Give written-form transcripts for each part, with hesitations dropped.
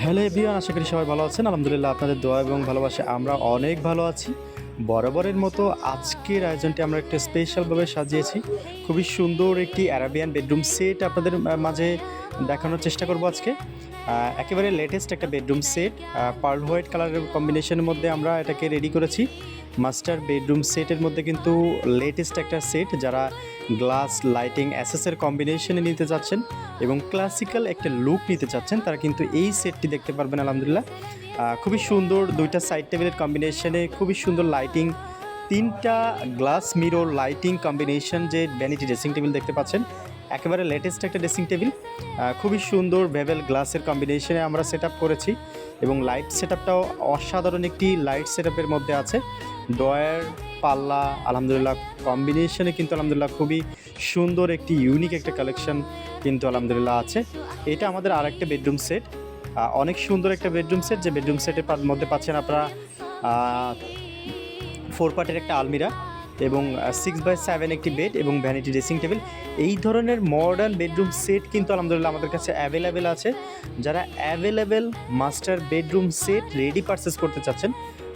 Hello everyone, আশা করি সবাই ভালো আছেন। আলহামদুলিল্লাহ, আপনাদের দোয়া এবং ভালোবাসায় আমরা অনেক ভালো আছি। বরাবরের মতো আজকের আয়োজনটি আমরা একটা স্পেশালভাবে সাজিয়েছি। খুবই সুন্দর একটি অ্যারাবিয়ান বেডরুম সেট আপনাদের মাঝে দেখানোর চেষ্টা করব আজকে। একেবারে লেটেস্ট একটা বেডরুম সেট, পার্ল হোয়াইট কালারের কম্বিনেশনের মধ্যে আমরা এটাকে রেডি করেছি। মাস্টার বেডরুম সেটের মধ্যে কিন্তু লেটেস্ট একটা সেট, যারা গ্লাস লাইটিং অ্যাসেসের কম্বিনেশনে নিতে চাচ্ছেন এবং ক্লাসিক্যাল একটা লুক নিতে চাচ্ছেন, তারা কিন্তু এই সেটটি দেখতে পারবেন। আলহামদুলিল্লাহ, খুবই সুন্দর দুইটা সাইড টেবিলের কম্বিনেশনে, খুবই সুন্দর লাইটিং, তিনটা গ্লাস মিরর লাইটিং কম্বিনেশন, যে ভ্যানিটি ড্রেসিং টেবিল দেখতে পাচ্ছেন, একেবারে লেটেস্ট একটা ড্রেসিং টেবিল। খুবই সুন্দর বেভেল গ্লাসের কম্বিনেশনে আমরা সেট আপ করেছি এবং লাইট সেট আপটাও অসাধারণ একটি লাইট সেট আপের মধ্যে আছে। ডয়ার পাল্লা আলহামদুলিল্লাহ কম্বিনেশনে কিন্তু আলহামদুলিল্লাহ খুবই সুন্দর একটি ইউনিক একটা কালেকশন কিন্তু আলহামদুলিল্লাহ আছে। এটা আমাদের আরেকটা বেডরুম সেট, অনেক সুন্দর একটা বেডরুম সেট, যে বেডরুম সেটের মধ্যে পাচ্ছেন আপনারা 4 পার্টের একটা আলমিরা এবং 6x7 একটি বেড এবং ভ্যানিটি ড্রেসিং টেবিল। এই ধরনের মডার্ন বেডরুম সেট কিন্তু আলহামদুলিল্লাহ আমাদের কাছে অ্যাভেলেবেল আছে। যারা available master bedroom set ready purchase করতে চাচ্ছেন,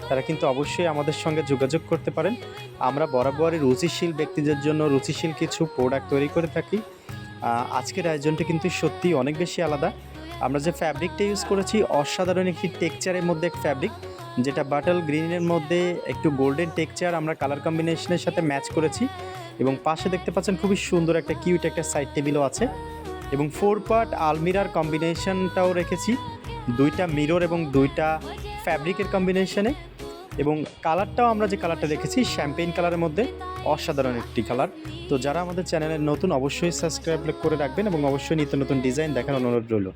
তারা কিন্তু অবশ্যই আমাদের সঙ্গে যোগাযোগ করতে পারেন। আমরা বরাবরই রুচিশীল ব্যক্তিদের জন্য রুচিশীল কিছু প্রোডাক্ট তৈরি করে থাকি। আজকের আয়োজনটি কিন্তু সত্যিই অনেক বেশি আলাদা। আমরা যে ফ্যাব্রিকটা ইউজ করেছি, অসাধারণ একটি টেক্সচারের মধ্যে এক ফ্যাব্রিক, যেটা বাটল গ্রিনের মধ্যে একটু গোল্ডেন টেক্সচার আমরা কালার কম্বিনেশনের সাথে ম্যাচ করেছি এবং পাশে দেখতে পাচ্ছেন খুবই সুন্দর একটা কিউট একটা সাইড টেবিলও আছে এবং 4 পার্ট আলমিরার কম্বিনেশনটাও রেখেছি, দুইটা মিরর এবং দুইটা ফ্যাব্রিকের কম্বিনেশনে। এবং কালারটাও আমরা যে কালারটা রেখেছি শ্যাম্পেইন কালারের মধ্যে, অসাধারণ একটি কালার। তো যারা আমাদের চ্যানেলের নতুন, অবশ্যই সাবস্ক্রাইব করে রাখবেন এবং অবশ্যই নিত্য নতুন ডিজাইন দেখার অনুরোধ রইল।